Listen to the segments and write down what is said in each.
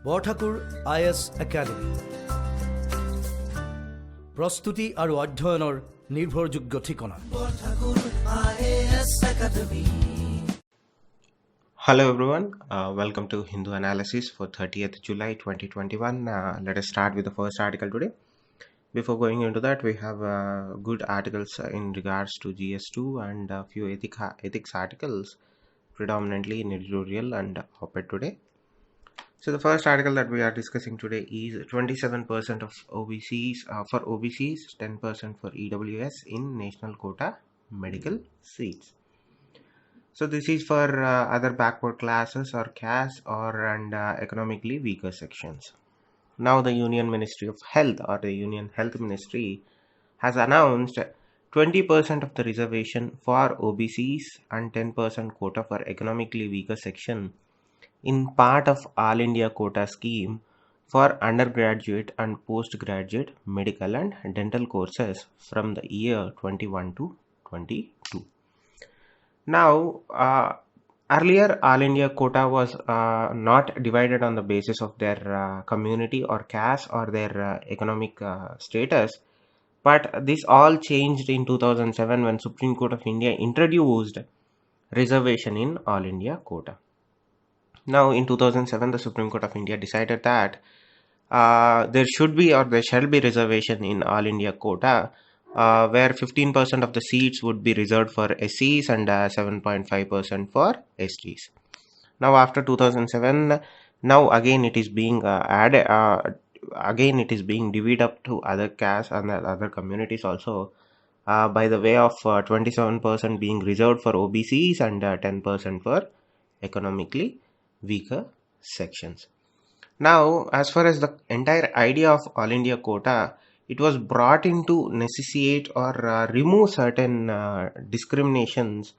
Borthakur IAS Academy প্রস্তুতি আৰু অধ্যয়নৰ নিৰ্ভৰযোগ্য ঠিকনা Borthakur IAS Academy. Hello everyone, welcome to Hindu Analysis for 30th July 2021. Let us start with the first article today. Before going into that, we have good articles in regards to GS2 and a few ethics articles, predominantly in editorial and op-ed today. So the first article that we are discussing today is 27% of OBCs for OBCs, 10% for EWS in national quota medical seats. So this is for other backward classes or caste and economically weaker sections. Now the Union Ministry of Health or the Union Health Ministry has announced 20% of the reservation for OBCs and 10% quota for economically weaker section in part of All India Quota scheme for undergraduate and postgraduate medical and dental courses from the year 21 to 22. Now, earlier All India Quota was not divided on the basis of their community or caste or their economic status, but this all changed in 2007 when Supreme Court of India introduced reservation in All India Quota. Now, in 2007, the Supreme Court of India decided that there should be or there shall be reservation in All India Quota, where 15% of the seats would be reserved for SCs and 7.5% for STs. Now, after 2007, now again it is being added. Again, it is being divvied up to other castes and other communities also, by the way of 27% being reserved for OBCs and 10% for economically weaker sections. Now, as far as the entire idea of All India Quota, it was brought in to necessitate or remove certain discriminations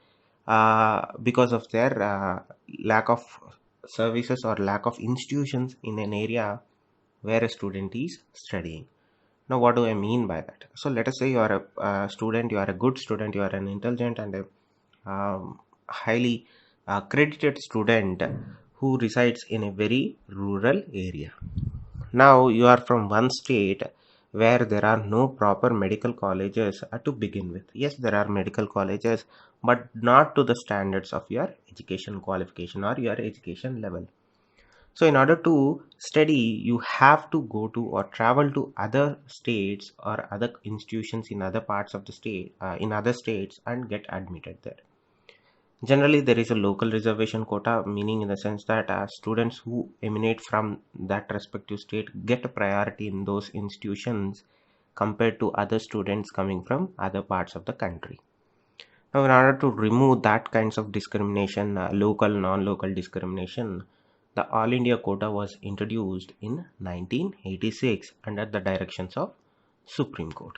because of their lack of services or lack of institutions in an area where a student is studying. Now, what do I mean by that? So, let us say you are a student, you are a good student, you are an intelligent and a highly credited student who resides in a very rural area. Now, you are from one state where there are no proper medical colleges to begin with. Yes, there are medical colleges, but not to the standards of your education qualification or your education level. So, in order to study, you have to go to or travel to other states or other institutions in other parts of the state, in other states, and get admitted there. Generally, there is a local reservation quota, meaning in the sense that students who emanate from that respective state get a priority in those institutions compared to other students coming from other parts of the country. Now, in order to remove that kinds of discrimination, local, non-local discrimination, the All India Quota was introduced in 1986 under the directions of Supreme Court.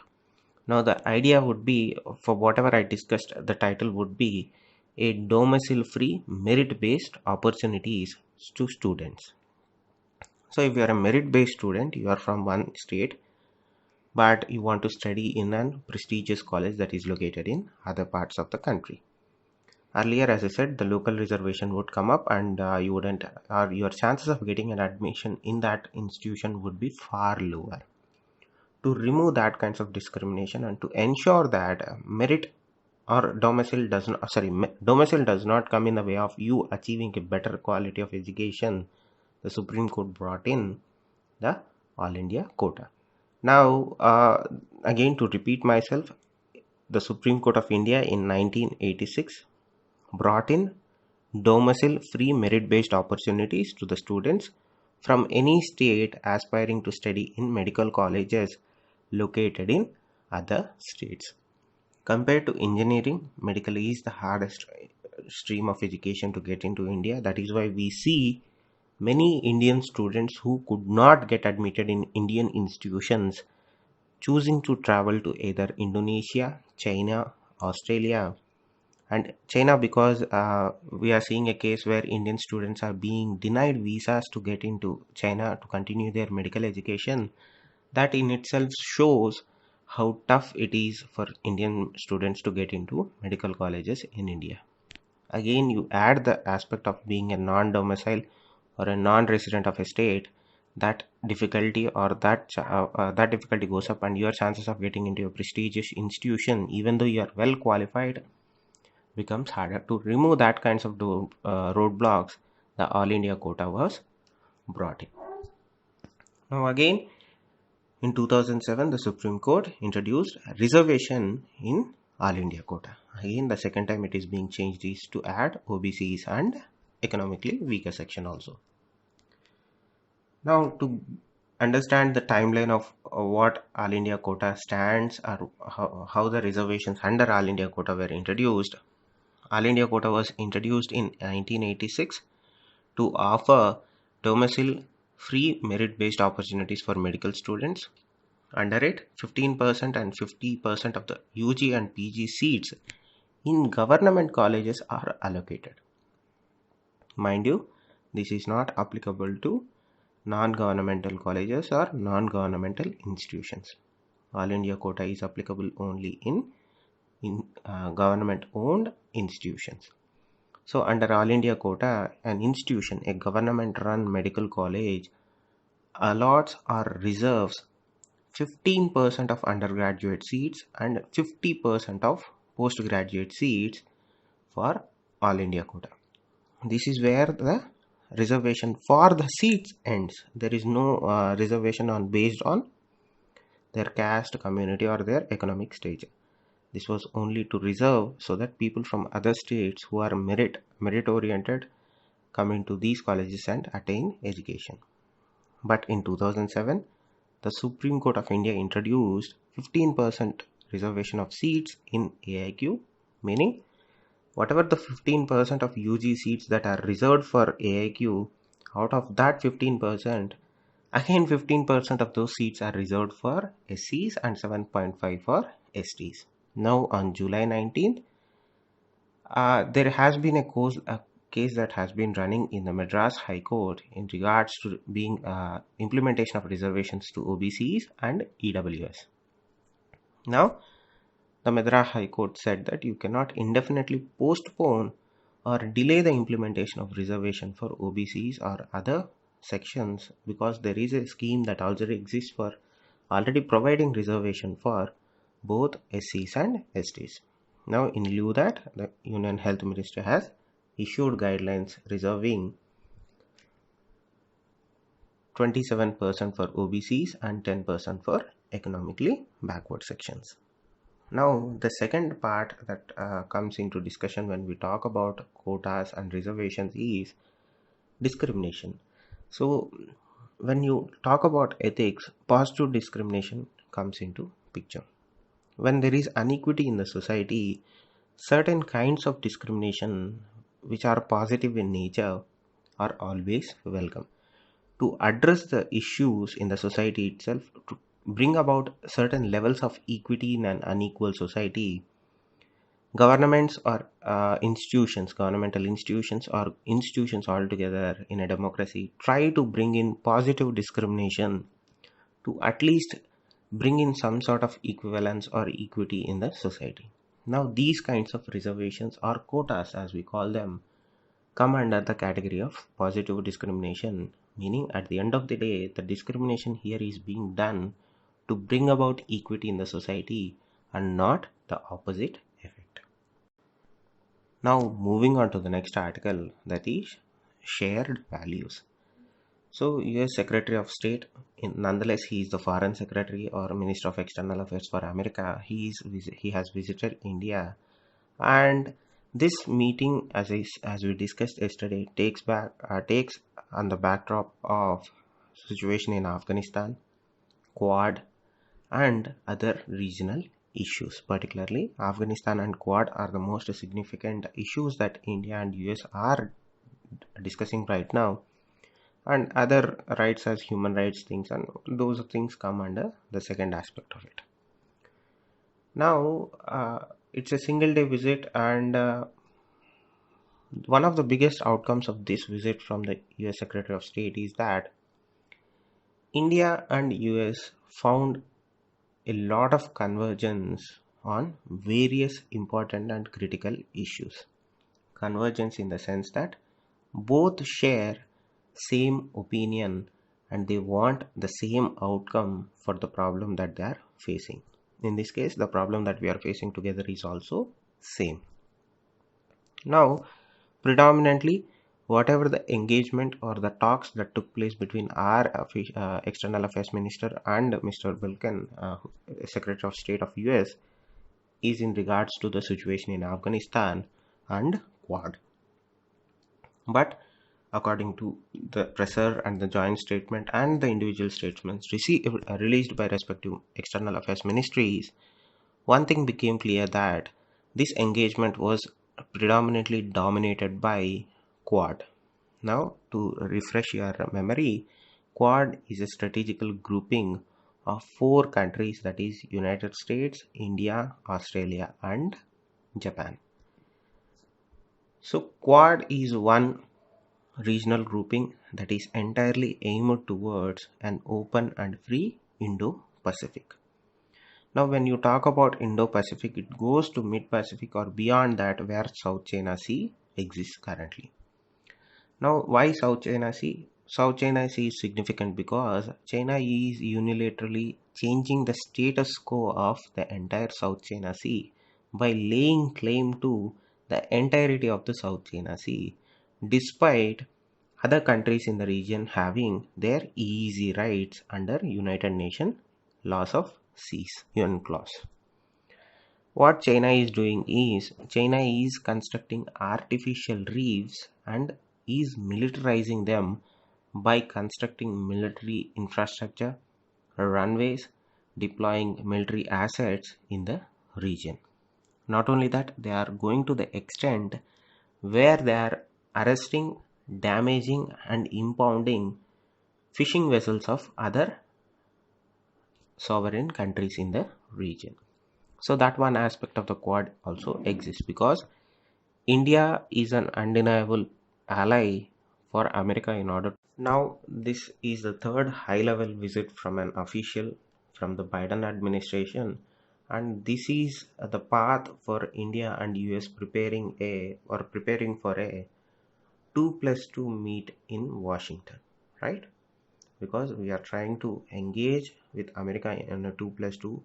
Now, the idea would be, for whatever I discussed, the title would be a domicile-free merit-based opportunities to students. So, if you are a merit-based student, you are from one state, but you want to study in a prestigious college that is located in other parts of the country. Earlier, as I said, the local reservation would come up and you wouldn't, or your chances of getting an admission in that institution would be far lower. To remove that kinds of discrimination and to ensure that merit or domicile does not come in the way of you achieving a better quality of education, the Supreme Court brought in the All India Quota. Now, again to repeat myself, the Supreme Court of India in 1986 brought in domicile-free merit-based opportunities to the students from any state aspiring to study in medical colleges located in other states. Compared to engineering, medical is the hardest stream of education to get into India. That is why we see many Indian students who could not get admitted in Indian institutions choosing to travel to either Indonesia, China, Australia, and China, because we are seeing a case where Indian students are being denied visas to get into China to continue their medical education. That in itself shows how tough it is for Indian students to get into medical colleges in India. Again, you add the aspect of being a non-domicile or a non-resident of a state, that difficulty or that difficulty goes up, and your chances of getting into a prestigious institution, even though you are well qualified, becomes harder. To remove that kinds of roadblocks, the All India quota was brought in. Now again, in 2007, the Supreme Court introduced reservation in All India quota. Again, the second time it is being changed is to add OBCs and economically weaker section also. Now, to understand the timeline of what All India quota stands, or how the reservations under All India quota were introduced. All India quota was introduced in 1986 to offer domicile free merit-based opportunities for medical students. Under it, 15% and 50% of the UG and PG seats in government colleges are allocated. Mind you, this is not applicable to non-governmental colleges or non-governmental institutions. All India quota is applicable only in government-owned institutions. So under All India quota, an institution, a government-run medical college, allots or reserves 15% of undergraduate seats and 50% of postgraduate seats for All India quota. This is where the reservation for the seats ends. There is no reservation based on their caste, community, or their economic stage. This was only to reserve so that people from other states who are merit oriented come into these colleges and attain education. But in 2007, the Supreme Court of India introduced 15% reservation of seats in AIQ, meaning whatever the 15% of UG seats that are reserved for AIQ, out of that 15%, again 15% of those seats are reserved for SCs and 7.5 for STs. Now on July 19th, there has been a case that has been running in the Madras High Court in regards to being implementation of reservations to OBCs and EWS. Now, the Madras High Court said that you cannot indefinitely postpone or delay the implementation of reservation for OBCs or other sections, because there is a scheme that already exists for already providing reservation for both SCs and STs. Now, in lieu that, the Union Health Ministry has issued guidelines reserving 27% for OBCs and 10% for economically backward sections. Now, the second part that comes into discussion when we talk about quotas and reservations is discrimination. So, when you talk about ethics, positive discrimination comes into picture. When there is inequity in the society, certain kinds of discrimination which are positive in nature are always welcome. To address the issues in the society itself, to bring about certain levels of equity in an unequal society, governments or institutions, governmental institutions or institutions altogether in a democracy, try to bring in positive discrimination to at least bring in some sort of equivalence or equity in the society. Now, these kinds of reservations or quotas, as we call them, come under the category of positive discrimination, meaning at the end of the day, the discrimination here is being done to bring about equity in the society and not the opposite effect. Now, moving on to the next article, that is shared values. So, US Secretary of State, nonetheless, he is the Foreign Secretary or Minister of External Affairs for America. He has visited India, and this meeting, as we discussed yesterday, takes on the backdrop of situation in Afghanistan, Quad, and other regional issues. Particularly, Afghanistan and Quad are the most significant issues that India and US are discussing right now. And other rights as human rights things, and those things come under the second aspect of it. Now, it's a single day visit, and one of the biggest outcomes of this visit from the US Secretary of State is that India and US found a lot of convergence on various important and critical issues. Convergence in the sense that both share same opinion and they want the same outcome for the problem that they are facing. In this case, the problem that we are facing together is also same. Now, predominantly, whatever the engagement or the talks that took place between our External Affairs Minister and Mr. Blinken, Secretary of State of US, is in regards to the situation in Afghanistan and Quad. But according to the presser and the joint statement and the individual statements released by respective External Affairs Ministries, one thing became clear that this engagement was predominantly dominated by Quad. Now, to refresh your memory, Quad is a strategical grouping of 4 countries, that is United States, India, Australia and Japan. So Quad is one regional grouping that is entirely aimed towards an open and free Indo-Pacific. Now when you talk about Indo-Pacific, it goes to Mid-Pacific or beyond that, where South China Sea exists currently. Now why South China Sea? South China Sea is significant because China is unilaterally changing the status quo of the entire South China Sea by laying claim to the entirety of the South China Sea, despite other countries in the region having their easy rights under United Nations Laws of Seas, UNCLOS. What China is doing is, China is constructing artificial reefs and is militarizing them by constructing military infrastructure, runways, deploying military assets in the region. Not only that, they are going to the extent where they are arresting, damaging and impounding fishing vessels of other sovereign countries in the region. So that one aspect of the Quad also exists because India is an undeniable ally for America in order. Now this is the third high-level visit from an official from the Biden administration, and this is the path for India and US preparing for a 2+2 meet in Washington, right? Because we are trying to engage with America in a 2+2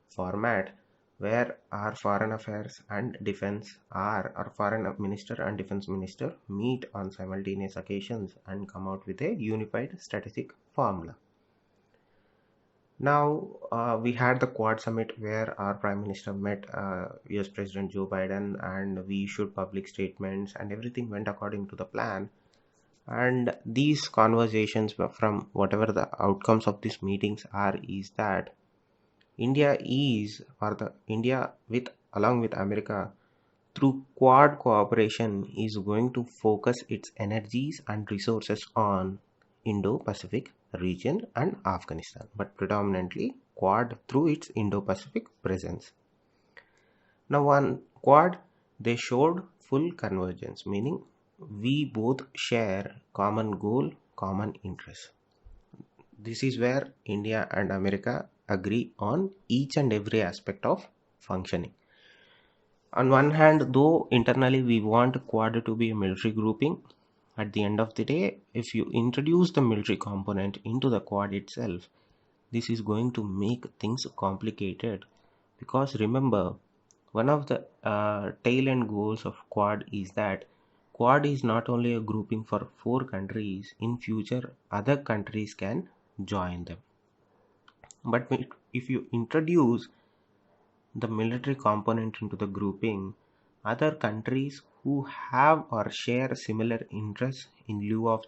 format where our foreign affairs and defense, our foreign minister and defense minister meet on simultaneous occasions and come out with a unified strategic formula. Now we had the Quad summit where our Prime Minister met US President Joe Biden, and we issued public statements and everything went according to the plan. And these conversations, from whatever the outcomes of these meetings are, is that India along with America through Quad cooperation is going to focus its energies and resources on Indo-Pacific region and Afghanistan, but predominantly Quad through its Indo-Pacific presence. Now on Quad, they showed full convergence, meaning we both share common goal, common interest. This is where India and America agree on each and every aspect of functioning. On one hand, though internally we want Quad to be a military grouping, at the end of the day, if you introduce the military component into the Quad itself, this is going to make things complicated. Because remember, one of the tail end goals of Quad is that Quad is not only a grouping for 4 countries. In future, other countries can join them. But if you introduce the military component into the grouping, other countries who have or share similar interests in lieu of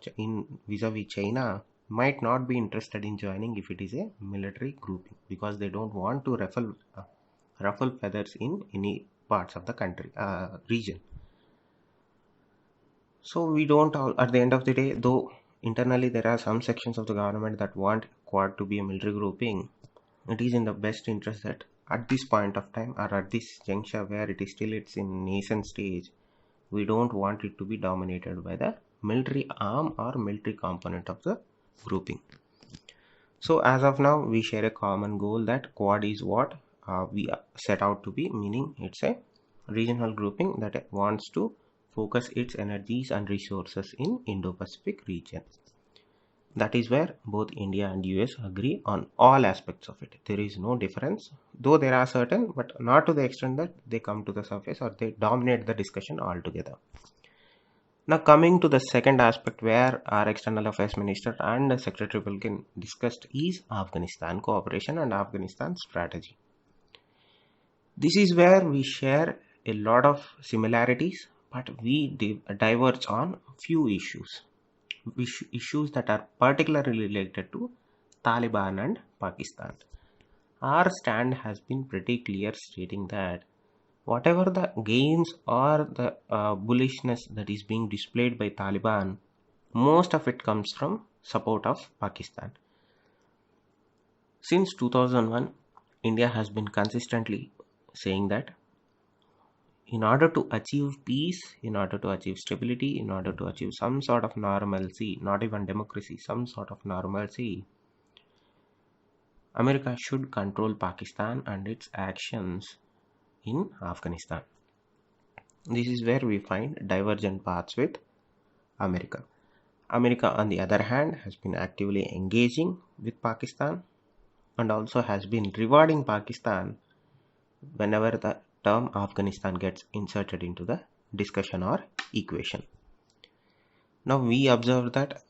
vis-a-vis China might not be interested in joining if it is a military grouping, because they don't want to ruffle feathers in any parts of the country region. So we don't at the end of the day, though internally there are some sections of the government that want Quad to be a military grouping, it is in the best interest that at this point of time or at this juncture where it's in nascent stage, we don't want it to be dominated by the military arm or military component of the grouping. So as of now, we share a common goal that Quad is what we set out to be, meaning it's a regional grouping that wants to focus its energies and resources in Indo-Pacific region. That is where both India and US agree on all aspects of it. There is no difference, though there are certain, but not to the extent that they come to the surface or they dominate the discussion altogether. Now coming to the second aspect where our External Affairs Minister and Secretary Wilkin discussed is Afghanistan cooperation and Afghanistan strategy. This is where we share a lot of similarities, but we diverge on few issues that are particularly related to Taliban and Pakistan. Our stand has been pretty clear, stating that whatever the gains or the bullishness that is being displayed by Taliban, most of it comes from support of Pakistan. Since 2001, India has been consistently saying that in order to achieve peace, in order to achieve stability, in order to achieve some sort of normalcy, not even democracy, some sort of normalcy, America should control Pakistan and its actions in Afghanistan. This is where we find divergent paths with America. America, on the other hand, has been actively engaging with Pakistan and also has been rewarding Pakistan whenever the term Afghanistan gets inserted into the discussion or equation. Now we observe that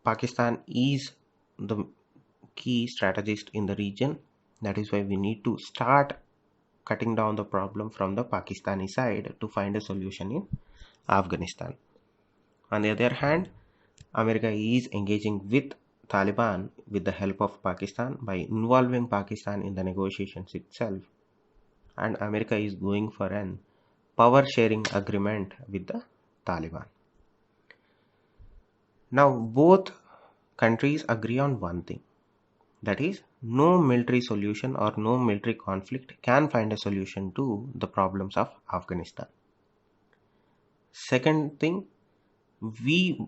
Pakistan is the key strategist in the region. That is why we need to start cutting down the problem from the Pakistani side to find a solution in Afghanistan. On the other hand, America is engaging with Taliban with the help of Pakistan by involving Pakistan in the negotiations itself, and America is going for an power sharing agreement with the Taliban. Now both countries agree on one thing, that is, no military solution or no military conflict can find a solution to the problems of Afghanistan. Second thing, we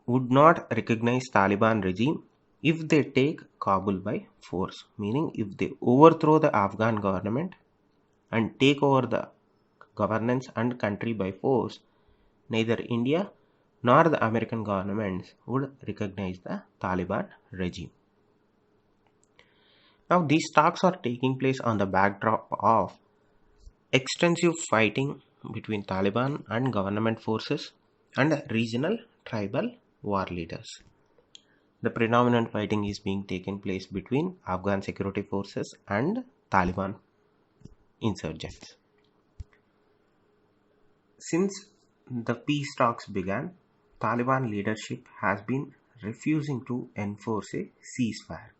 would not recognize Taliban regime if they take Kabul by force, meaning if they overthrow the Afghan government and take over the governance and country by force, neither India nor the American governments would recognize the Taliban regime. Now these talks are taking place on the backdrop of extensive fighting between Taliban and government forces and regional tribal war leaders. The predominant fighting is being taken place between Afghan security forces and Taliban insurgents. Since the peace talks began, Taliban leadership has been refusing to enforce a ceasefire.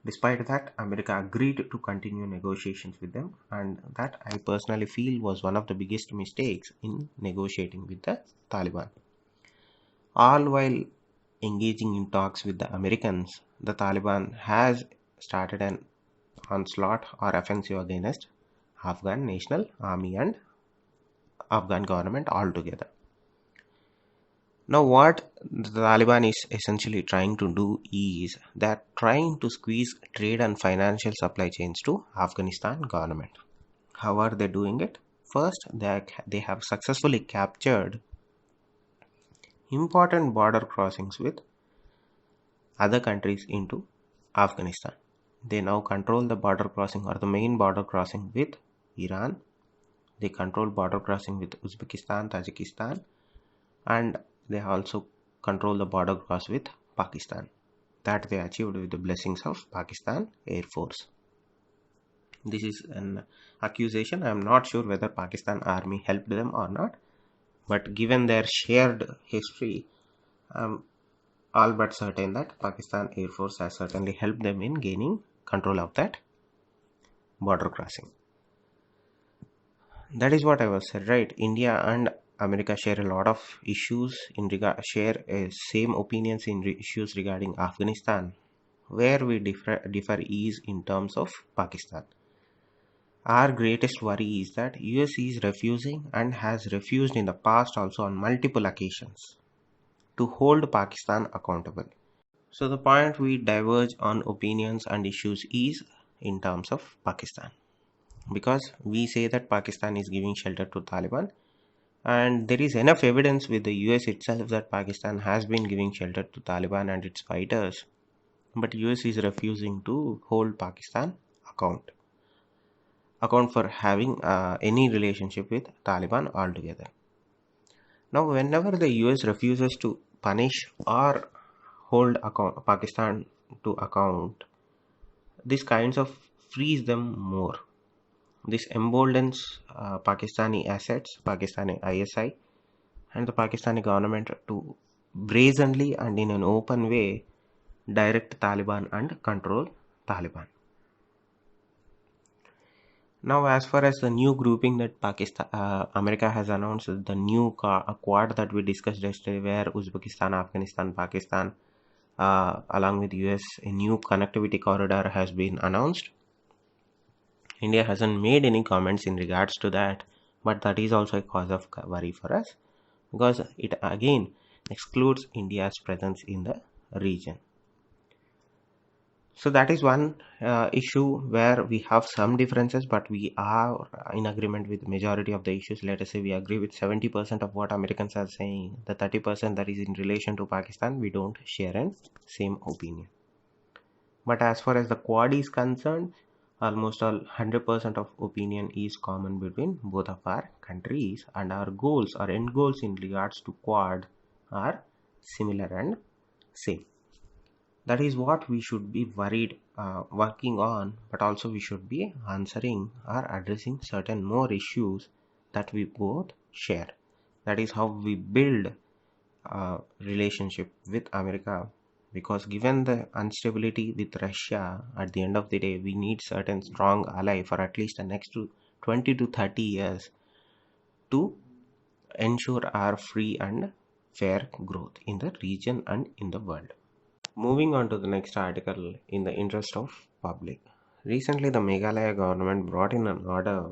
Despite that, America agreed to continue negotiations with them, and that I personally feel was one of the biggest mistakes in negotiating with the Taliban. All while engaging in talks with the Americans, the Taliban has started an onslaught or offensive against Afghan National Army and Afghan government altogether. Now what the Taliban is essentially trying to do is they're trying to squeeze trade and financial supply chains to Afghanistan government. How are they doing it? First, they have successfully captured important border crossings with other countries into Afghanistan. They now control the border crossing or the main border crossing with Iran. They control border crossing with Uzbekistan, Tajikistan, and they also control the border cross with Pakistan. That they achieved with the blessings of Pakistan Air Force. This is an accusation. I am not sure whether Pakistan Army helped them or not, but given their shared history, I am all but certain that Pakistan Air Force has certainly helped them in gaining control of that border crossing. That is what I was said, right? India and America share a lot of issues share same opinions in issues regarding Afghanistan. Where we differ is in terms of Pakistan. Our greatest worry is that US is refusing and has refused in the past also on multiple occasions to hold Pakistan accountable. So the point we diverge on opinions and issues is in terms of Pakistan. Because we say that Pakistan is giving shelter to Taliban, And there is enough evidence with the US itself that Pakistan has been giving shelter to Taliban and its fighters, but US is refusing to hold Pakistan account for having any relationship with Taliban altogether. Now, whenever the US refuses to punish or hold Pakistan to account, this kinds of frees them more. This emboldens Pakistani assets, Pakistani ISI, and the Pakistani government to brazenly and in an open way direct Taliban and control Taliban. Now, as far as the new grouping that America has announced, the new Quad that we discussed yesterday, where Uzbekistan, Afghanistan, Pakistan, along with US, a new connectivity corridor has been announced. India hasn't made any comments in regards to that, but that is also a cause of worry for us, because it again excludes India's presence in the region. So that is one issue where we have some differences, but we are in agreement with majority of the issues. Let us say we agree with 70% of what Americans are saying. The 30% that is in relation to Pakistan, we don't share an same opinion. But as far as the Quad is concerned, almost all 100% of opinion is common between both of our countries, and our goals, our end goals in regards to Quad are similar and same. That is what we should be working on, but also we should be answering or addressing certain more issues that we both share. That is how we build a relationship with America, because given the instability with Russia, at the end of the day, we need certain strong ally for at least the next 20 to 30 years to ensure our free and fair growth in the region and in the world. Moving on to the next article, in the interest of public. Recently, the Meghalaya government brought in an order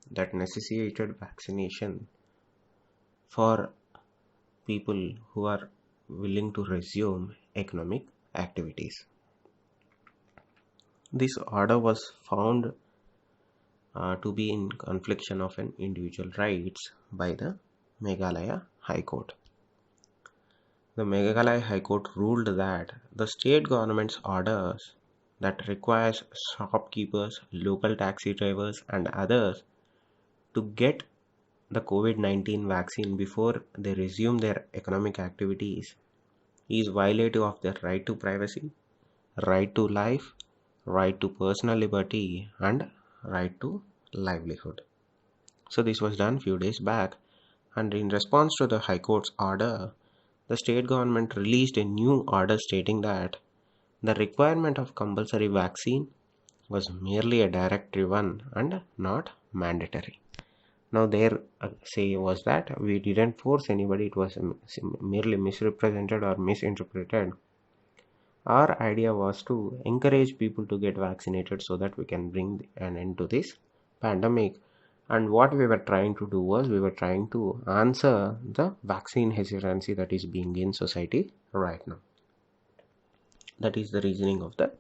that necessitated vaccination for people who are willing to resume economic activities. This order was found to be in confliction of an individual rights by the Meghalaya High Court. The Meghalaya High Court ruled that the state government's orders that requires shopkeepers, local taxi drivers and others to get the COVID-19 vaccine before they resume their economic activities is violative of their right to privacy, right to life, right to personal liberty and right to livelihood. So this was done few days back, and in response to the High Court's order, the state government released a new order stating that the requirement of compulsory vaccine was merely a directive one and not mandatory. Now their say was that we didn't force anybody, it was merely misrepresented or misinterpreted. Our idea was to encourage people to get vaccinated so that we can bring an end to this pandemic. And what we were trying to do was we were trying to answer the vaccine hesitancy that is being in society right now. That is the reasoning of the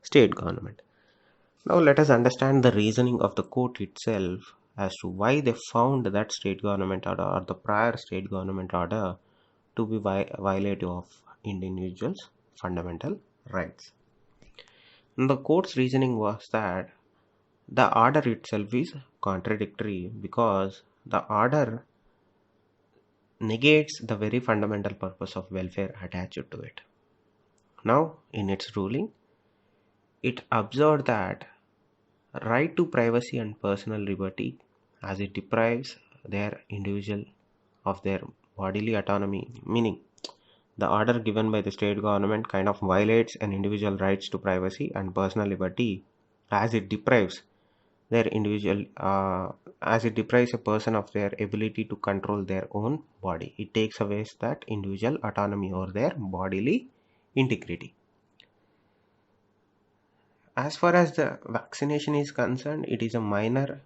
state government. Now let us understand the reasoning of the court itself as to why they found that state government order or the prior state government order to be violative of individuals' fundamental rights. And the court's reasoning was that the order itself is contradictory because the order negates the very fundamental purpose of welfare attached to it. Now, in its ruling, it observed that right to privacy and personal liberty, as it deprives their individual of their bodily autonomy, meaning the order given by the state government kind of violates an individual rights to privacy and personal liberty, as it deprives their individual as it deprives a person of their ability to control their own body. It takes away that individual autonomy or their bodily integrity. As far as the vaccination is concerned, it is a minor,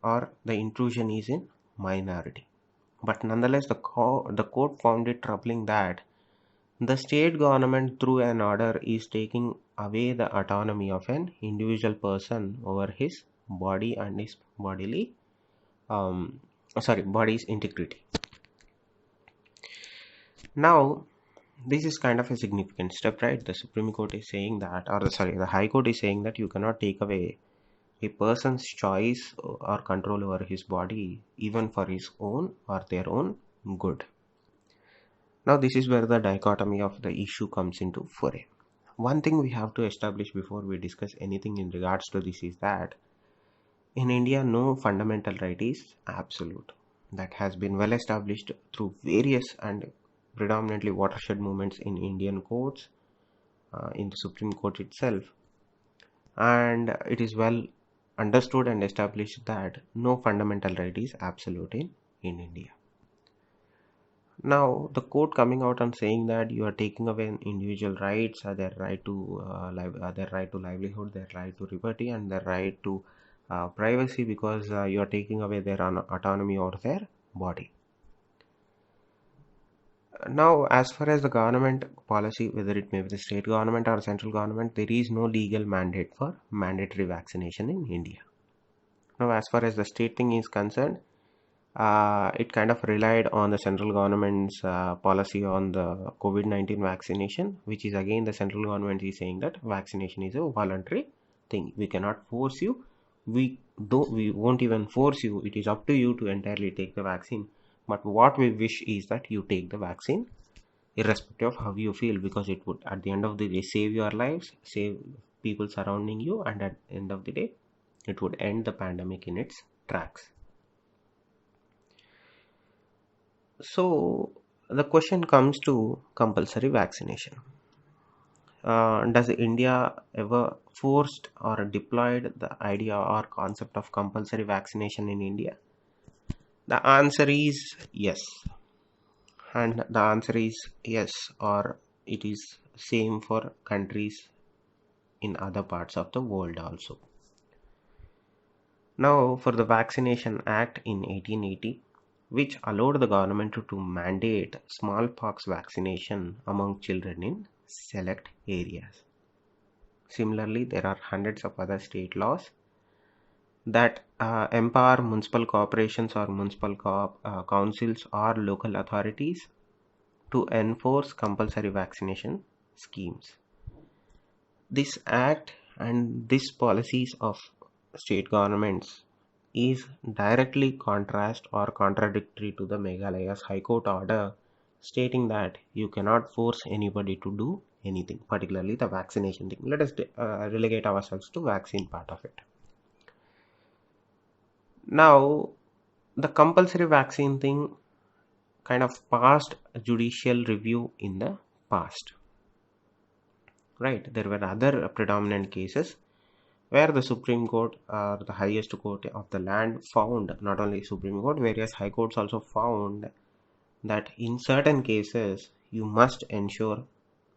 or the intrusion is in minority. But nonetheless, the court found it troubling that the state government through an order is taking away the autonomy of an individual person over his body and his bodily body's integrity. Now, this is kind of a significant step, right? The Supreme Court is saying that, or the High Court is saying that you cannot take away a person's choice or control over his body, even for his own or their own good. Now, this is where the dichotomy of the issue comes into foray. One thing we have to establish before we discuss anything in regards to this is that in India, no fundamental right is absolute. That has been well established through various and predominantly watershed movements in Indian courts, in the Supreme Court itself, and it is well understood and established that no fundamental right is absolute in India. Now, the court coming out and saying that you are taking away individual rights, their right to livelihood, their right to liberty, and their right to privacy, because you are taking away their autonomy over their body. Now, as far as the government policy, whether it may be the state government or central government, there is no legal mandate for mandatory vaccination in India. Now, as far as the state thing is concerned, it kind of relied on the central government's policy on the COVID-19 vaccination, which is again the central government is saying that vaccination is a voluntary thing. We cannot force you. We won't even force you. It is up to you to entirely take the vaccine. But what we wish is that you take the vaccine irrespective of how you feel, because it would at the end of the day save your lives, save people surrounding you, and at the end of the day it would end the pandemic in its tracks. So the question comes to compulsory vaccination. Does India ever forced or deployed the idea or concept of compulsory vaccination in India? The answer is yes. And the answer is yes, or it is same for countries in other parts of the world also. Now, for the Vaccination Act in 1880, which allowed the government to mandate smallpox vaccination among children in select areas. Similarly, there are hundreds of other state laws that empower municipal corporations or municipal councils or local authorities to enforce compulsory vaccination schemes. This act and these policies of state governments is directly contrast or contradictory to the Meghalaya's High Court order stating that you cannot force anybody to do anything, particularly the vaccination thing. Let us relegate ourselves to vaccine part of it. Now, the compulsory vaccine thing kind of passed a judicial review in the past. Right, there were other predominant cases where the Supreme Court or the highest court of the land found, not only Supreme Court, various high courts also found that in certain cases you must ensure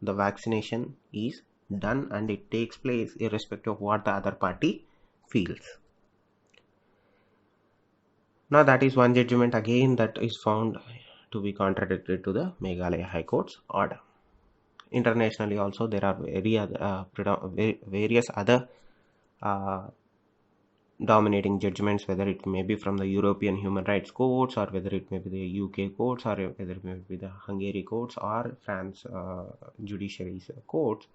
the vaccination is done and it takes place irrespective of what the other party feels. Now that is one judgment again that is found to be contradictory to the Meghalaya High Court's order. Internationally also there are various other dominating judgments, whether it may be from the European Human Rights Courts or whether it may be the UK courts or whether it may be the Hungary courts or France judiciary's courts.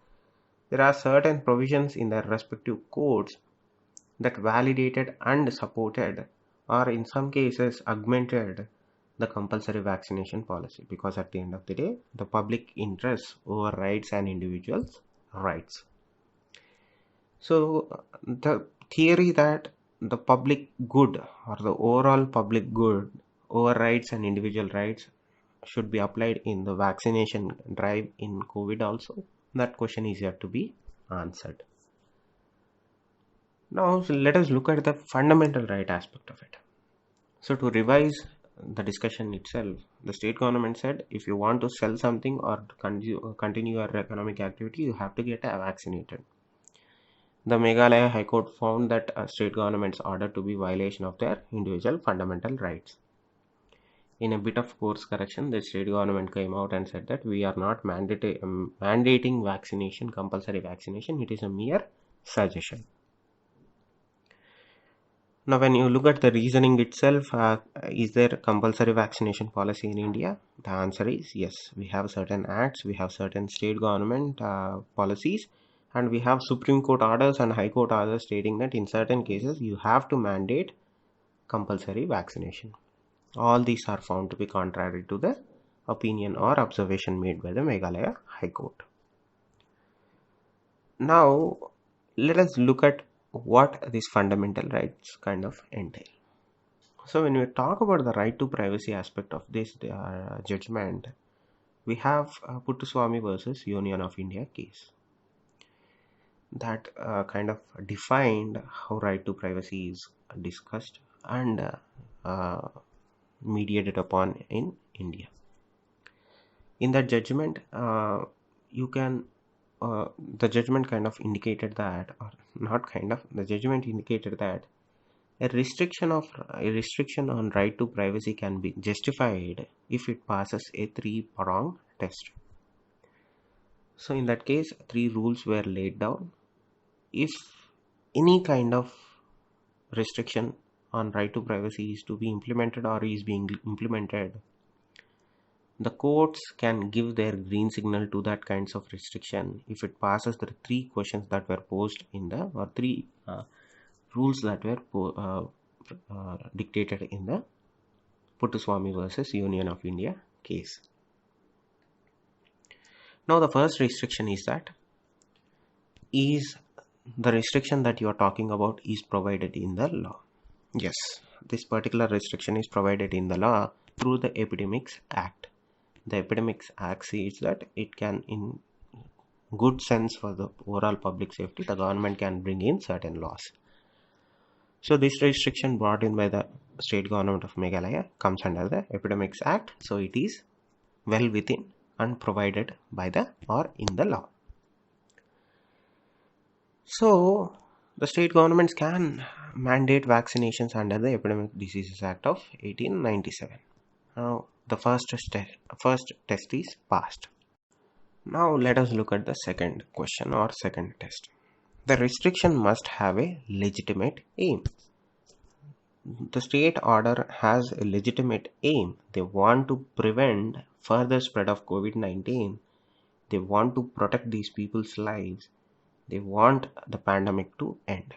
There are certain provisions in their respective courts that validated and supported or in some cases augmented the compulsory vaccination policy, because at the end of the day the public interest overrides an individual's rights. So the theory that the public good or the overall public good overrides an individual rights should be applied in the vaccination drive in COVID also, that question is yet to be answered. Now let us look at the fundamental right aspect of it. So to revise the discussion itself, the state government said if you want to sell something or continue your economic activity, you have to get vaccinated. The Meghalaya High Court found that a state government's order to be violation of their individual fundamental rights. In a bit of course correction, the state government came out and said that we are not mandating vaccination, compulsory vaccination. It is a mere suggestion. Now, when you look at the reasoning itself, is there compulsory vaccination policy in India? The answer is yes. We have certain acts, we have certain state government policies, and we have Supreme Court orders and High Court orders stating that in certain cases you have to mandate compulsory vaccination. All these are found to be contrary to the opinion or observation made by the Meghalaya High Court. Now, let us look at what these fundamental rights kind of entail. So when we talk about the right to privacy aspect of this judgment, we have Puttaswamy versus Union of India case that kind of defined how right to privacy is discussed and mediated upon in India. In that judgment, the judgment kind of indicated that, or not kind of, the judgment indicated that a restriction on right to privacy can be justified if it passes a three-pronged test. So in that case, three rules were laid down. If any kind of restriction on right to privacy is to be implemented or is being implemented, the courts can give their green signal to that kinds of restriction if it passes the three questions that were posed in the, or three rules that were dictated in the Puttaswamy versus Union of India case. Now the first restriction is that, is the restriction that you are talking about is provided in the law? Yes, this particular restriction is provided in the law through the Epidemics Act. The Epidemics Act says that it can, in good sense for the overall public safety, the government can bring in certain laws. So this restriction brought in by the state government of Meghalaya comes under the Epidemics Act. So it is well within and provided by the or in the law. So the state governments can mandate vaccinations under the Epidemic Diseases Act of 1897. Now the first test is passed. Now let us look at the second question or second test. The restriction must have a legitimate aim. The state order has a legitimate aim. They want to prevent further spread of COVID-19. They want to protect these people's lives. They want the pandemic to end.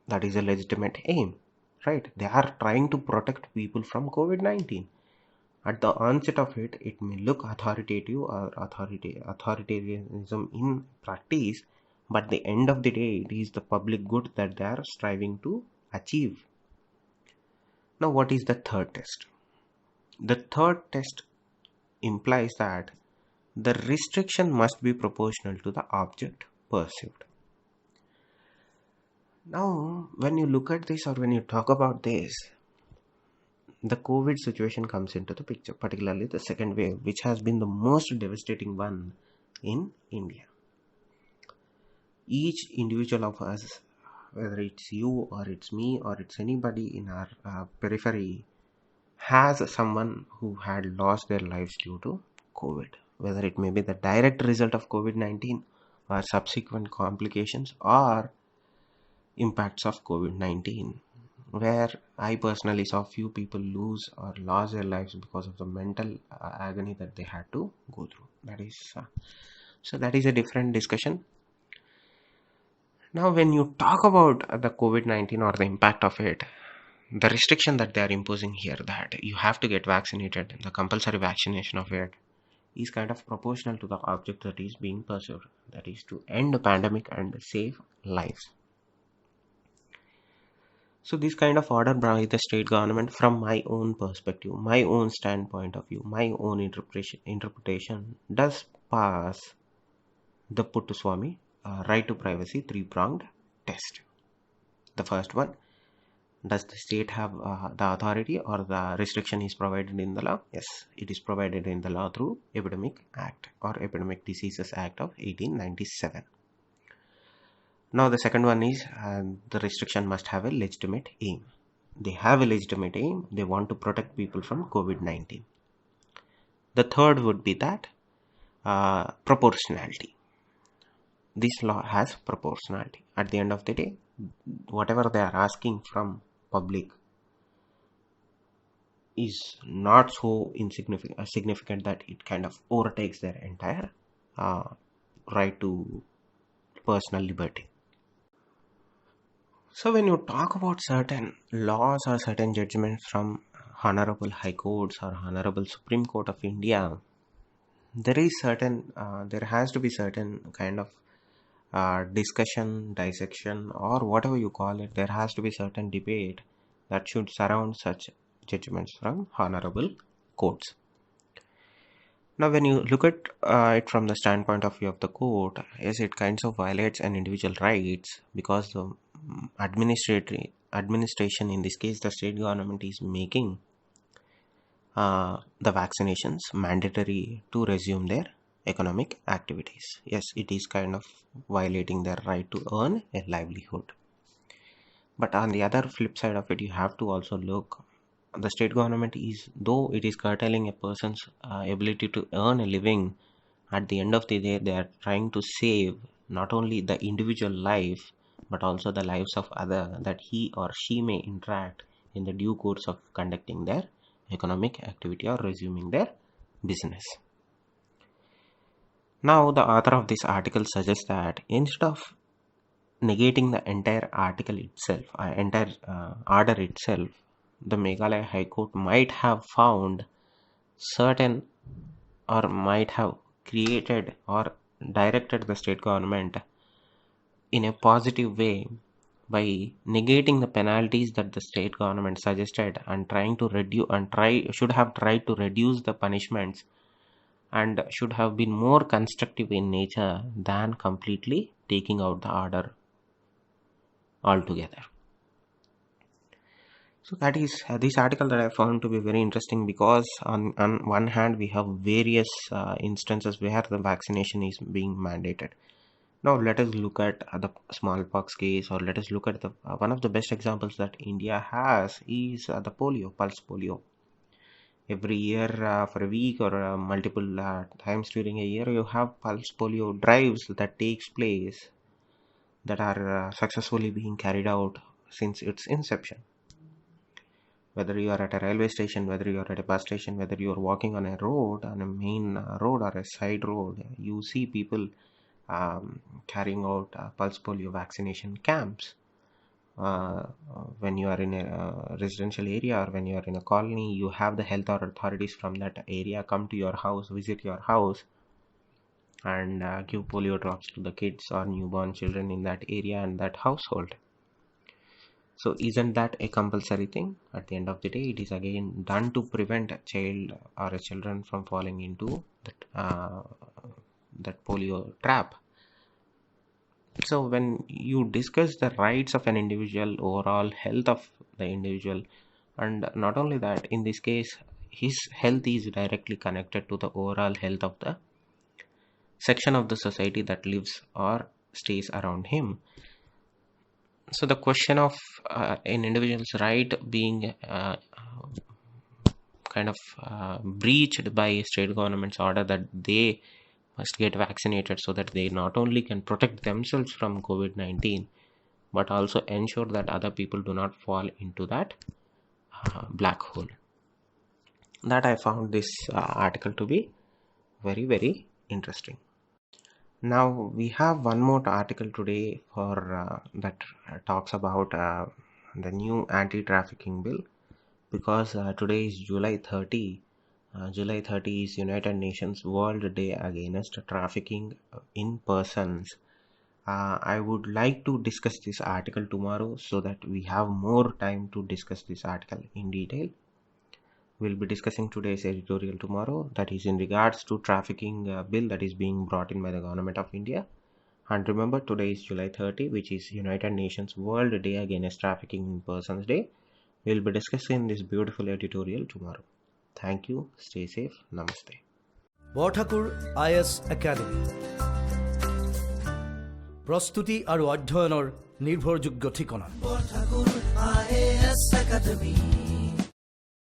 That is a legitimate aim, right? They are trying to protect people from COVID-19. At the onset of it, it may look authoritative or authoritarianism in practice, but at the end of the day, it is the public good that they are striving to achieve. Now, what is the third test? The third test implies that the restriction must be proportional to the object perceived. Now, when you look at this or when you talk about this, the COVID situation comes into the picture, particularly the second wave, which has been the most devastating one in India. Each individual of us, whether it's you or it's me or it's anybody in our periphery, has someone who had lost their lives due to COVID, whether it may be the direct result of COVID-19 or subsequent complications or impacts of COVID-19, where I personally saw few people lose or lost their lives because of the mental agony that they had to go through. That is a different discussion. Now, when you talk about the COVID-19 or the impact of it, the restriction that they are imposing here, that you have to get vaccinated, the compulsory vaccination of it, is kind of proportional to the object that is being pursued, that is to end the pandemic and save lives. So this kind of order by the state government, from my own perspective, my own standpoint of view, my own interpretation, does pass the Puttaswamy right to privacy three-pronged test. The first one, does the state have the authority or the restriction is provided in the law? Yes, it is provided in the law through Epidemic Act or Epidemic Diseases Act of 1897. Now the second one is the restriction must have a legitimate aim. They have a legitimate aim. They want to protect people from COVID-19. The third would be that proportionality. This law has proportionality. At the end of the day, whatever they are asking from public is not so significant that it kind of overtakes their entire right to personal liberty. So when you talk about certain laws or certain judgments from Honorable High Courts or Honorable Supreme Court of India, there has to be certain kind of discussion, dissection, or whatever you call it. There has to be certain debate that should surround such judgments from honorable courts. Now, when you look at it from the standpoint of view of the court, yes, it kinds of violates an individual rights because the administration, in this case the state government, is making the vaccinations mandatory to resume their economic activities. Yes, it is kind of violating their right to earn a livelihood. But on the other flip side of it, you have to also look, the state government is, though it is curtailing a person's ability to earn a living, at the end of the day they are trying to save not only the individual life but also the lives of other, that he or she may interact in the due course of conducting their economic activity or resuming their business. Now the author of this article suggests that instead of negating the entire article itself, entire order itself, the Meghalaya High Court might have found certain, or might have created or directed the state government in a positive way by negating the penalties that the state government suggested and trying to should have tried to reduce the punishments and should have been more constructive in nature than completely taking out the order altogether. So that is this article that I found to be very interesting, because on one hand we have various instances where the vaccination is being mandated. Now let us look at the smallpox case, or let us look at the one of the best examples that India has is the polio, pulse polio. Every year for a week or multiple times during a year, you have pulse polio drives that takes place, that are successfully being carried out since its inception. Whether you are at a railway station, whether you are at a bus station, whether you are walking on a road, on a main road or a side road, you see people carrying out pulse polio vaccination camps. When you are in a residential area or when you are in a colony, you have the health authorities from that area come to your house, visit your house, and give polio drops to the kids or newborn children in that area and that household. So isn't that a compulsory thing? At the end of the day, it is again done to prevent a child or a children from falling into that polio trap. So when you discuss the rights of an individual, overall health of the individual, and not only that, in this case his health is directly connected to the overall health of the section of the society that lives or stays around him. So the question of an individual's right being breached by a state government's order that they must get vaccinated so that they not only can protect themselves from COVID-19 but also ensure that other people do not fall into that black hole. That I found this article to be very, very interesting. Now we have one more article today for that talks about the new anti-trafficking bill, because today is July 30. July 30 is United Nations World Day Against Trafficking in Persons. I would like to discuss this article tomorrow so that we have more time to discuss this article in detail. We'll be discussing today's editorial tomorrow, that is in regards to trafficking bill that is being brought in by the government of India. And remember, today is July 30, which is United Nations World Day Against Trafficking in Persons Day. We'll be discussing this beautiful editorial tomorrow. Thank you. Stay safe. Namaste. Borthakur IAS Academy. প্রস্তুতি আৰু অধ্যয়নৰ নিৰ্ভৰযোগ্য ঠিকনা। Borthakur IAS Academy.